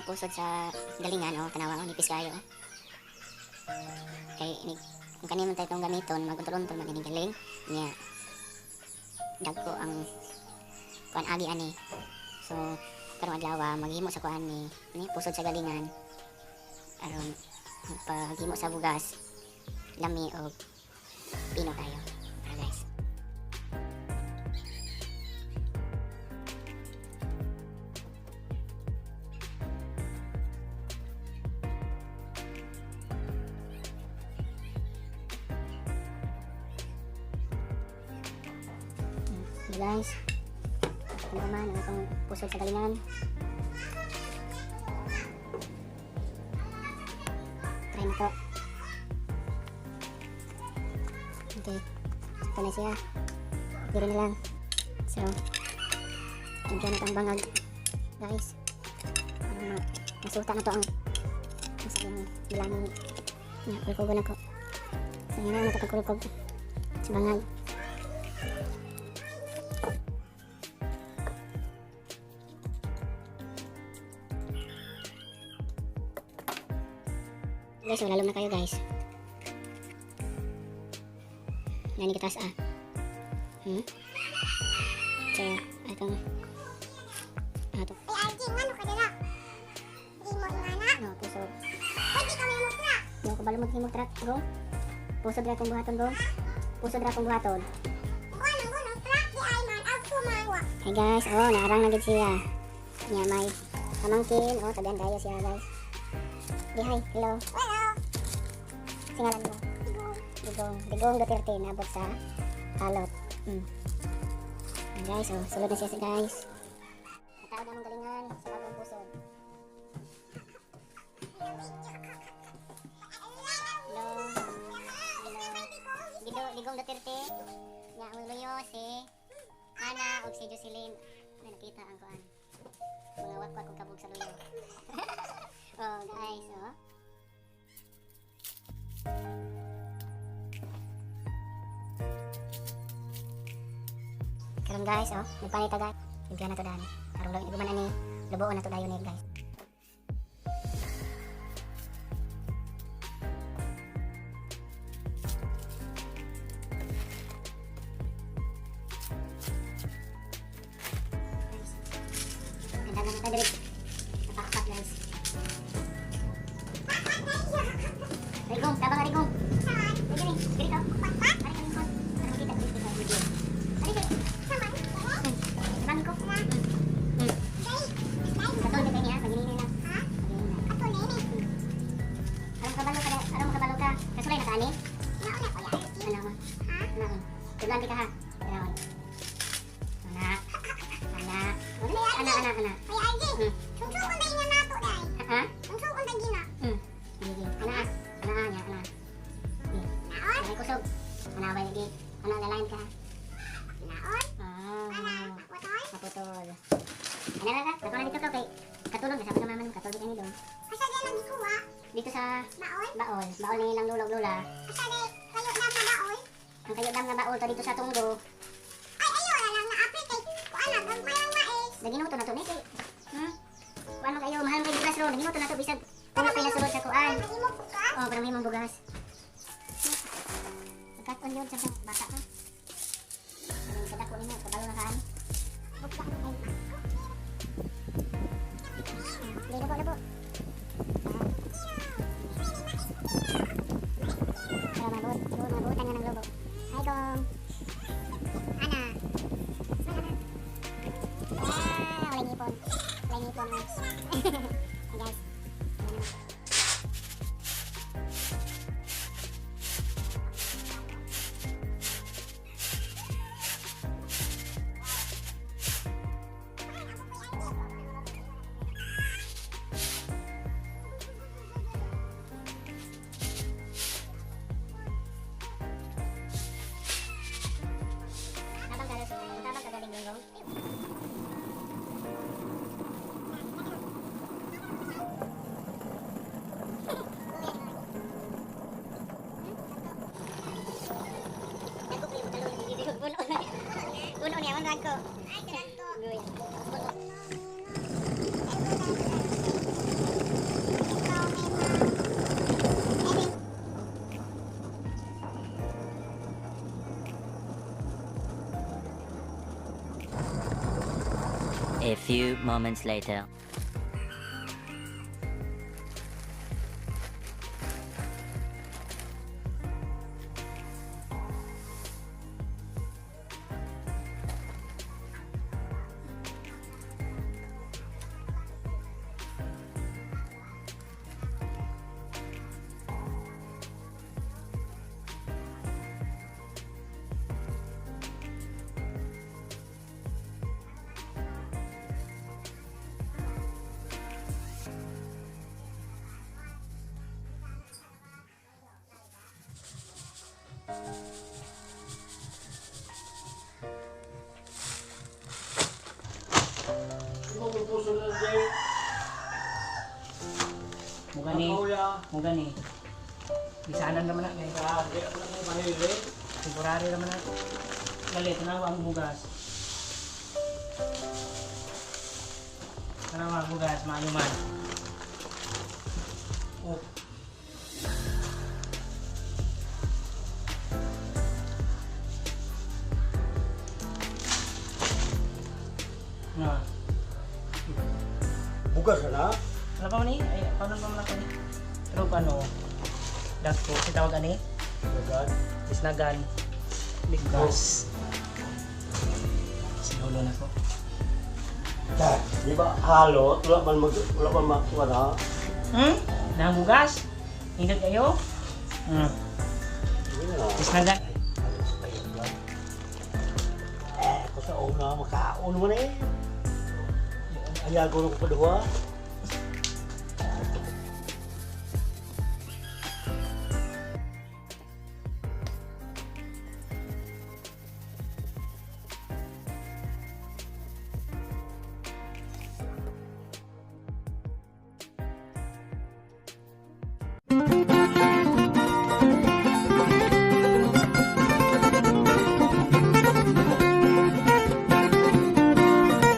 pusod sa galingan o tanawa o nipis kayo. Kay kung kanino tayo itong gamiton, magunturon-turon man galing niya. Dagko ang kuan agi ani. So karong adlaw maghimo sa kuan ni pusod sa galingan aron paghimo sa bugas lami og pino tayo. Para guys. Guys, ano naman ang itong pusod sa galingan. Try na to. Okay, ito na siya. Dito na lang. So, nandiyan na itong bangag guys. Nasuta na to ang nasa yung bilangin. Kulkugan ako. So yun na ito pagkulkog sa bangag. Guys, malalom na kayo guys. Nani kita taas So, atong ato. Ay, Arjing, ano ka dala? Di mo ingana? No, pusod. Pwede kami mo tra. Yo ko balumod himo trak go. Pusod ra kong buhaton go. Pusod ra kong buhaton. Ano mo no tra? Di ay man ako mawa. Hey guys, oh, naarang na gid siya. Nya may pamangkin, oh, tagan kayo siya guys. Di hi, hello. Hello. Singalan mo. Digong Duterte nabot sa halot. Guys, oh, sulod na siya guys. Natawag namang galingan sa bagong pusod. Hello. Hello. Digong Duterte. Nya ang luyo si Ana ug si Jocelyn. May nakita ang kuan. Mga wakwak kung kabog sa luyo. Oh, guys, oh. Karong guys, oh, nagpanita guys. Bigyan na to dani. Karong lang iguman ani, lubuon na to dayon ni guys. Ganda na ta diri. Napakapat guys. Rigong, tabang rigong. Saan? Diri, diri ka. Patpat? Ari ka lingkod. Para makita diri sa video. Ari ka. Saman? Dali? Sabi ko. Dali? Katol ka niya, paginin lang. Ha? Paginin lang. Ato nini. Arong kabalo ka. Kasulay na ka ani? Nauna ko ya. Ano mo? Ha? Ano mo? Tulan ka ha. Kailangan. Anak. Anak. Anak. Ay, Arjing. Sunsukon na inyo nato dai. Ha? Sunsukon na gina. Sige. Anak. Anak niya, anak. Naon? Ay kusog. Anak ba lagi? Anak lalain ka. Naon? Ana, Ah. naputol? Naputol. Ano na ka? Ako na dito ka kay katulog na sabi ng mama mo katulog ani doon. Asa di lang gikuha? Dito sa Baon? baol. Baol ni ilang lulog lula. Asa di kayo na sa baon? Ang kayo dam nga baol to dito sa tunggo. Ay, ayo na lang na-apit kay kuan na gagmay ang mais. Naginuto na to ni kay. Kuan mo kayo mahal kay bugas ro. Naginuto na to bisag kung pila sulod sa kuan. Imo ko ka? Oh, parang may bugas. Nagkatuan yun sa bata ko. Ano yung kadako ninyo? Kabalo na kaan? Labo. Para mabutan nga ng lobo. Hi, Gong. Ana. Wala ngipon. Guys. Tabang kagaling Gong. few moments later. Mugani. Bisanan naman na kay temporary naman na. Galit na ang bugas. Kana ang bugas maayo man. Oh. Na. Bukas na? Ano pa man ni? Ay, paano pa man ako ni? Pero ano, dagko, si tawag ani? Bukas. Isnagan. Bigkas. Sinulo na ko. Di ba halo? Wala pa wala. Nabugas? Hindi kayo? Isnagan. Kung sa una, makaon mo na eh. Ayago ko pa duha.